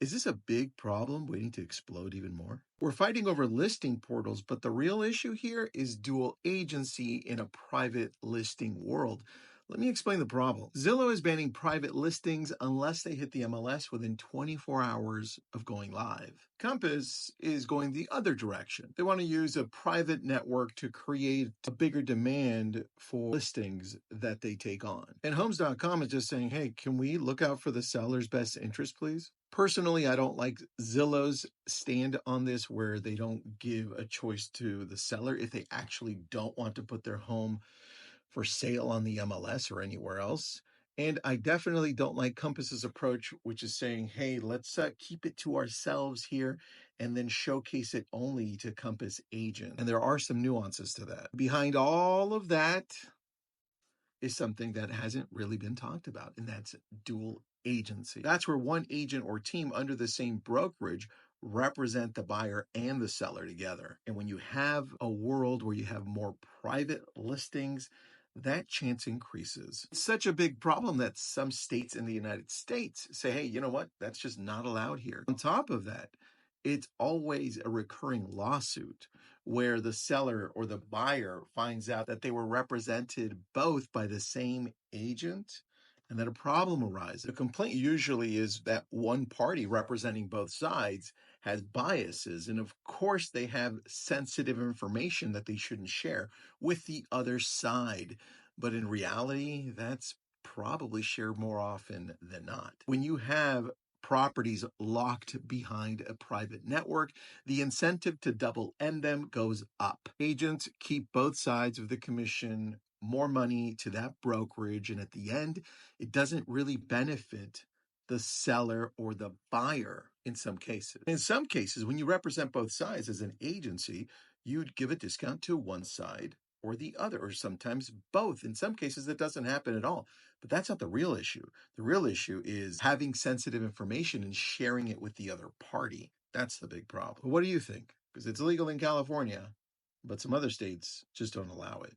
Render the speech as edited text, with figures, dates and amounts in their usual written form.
Is this a big problem waiting to explode even more? We're fighting over listing portals, but the real issue here is dual agency in a private listing world. Let me explain the problem. Zillow is banning private listings unless they hit the MLS within 24 hours of going live. Compass is going the other direction. They want to use a private network to create a bigger demand for listings that they take on. And Homes.com is just saying, hey, can we look out for the seller's best interest, please? Personally, I don't like Zillow's stand on this where they don't give a choice to the seller if they actually don't want to put their home for sale on the MLS or anywhere else. And I definitely don't like Compass's approach, which is saying, hey, let's keep it to ourselves here and then showcase it only to Compass agents. And there are some nuances to that. Behind all of that is something that hasn't really been talked about, and that's dual agency. That's where one agent or team under the same brokerage represent the buyer and the seller together. And when you have a world where you have more private listings, that chance increases. It's such a big problem that some states in the United States say, hey, you know what? That's just not allowed here. On top of that, it's always a recurring lawsuit where the seller or the buyer finds out that they were represented both by the same agent and that a problem arises. The complaint usually is that one party representing both sides has biases. And of course, they have sensitive information that they shouldn't share with the other side. But in reality, that's probably shared more often than not. When you have properties locked behind a private network, the incentive to double end them goes up. Agents keep both sides of the commission, more money to that brokerage, and at the end, it doesn't really benefit the seller or the buyer in some cases. In some cases, when you represent both sides as an agency, you'd give a discount to one side or the other, or sometimes both. In some cases, it doesn't happen at all. But that's not the real issue. The real issue is having sensitive information and sharing it with the other party. That's the big problem. What do you think? Because it's legal in California, but some other states just don't allow it.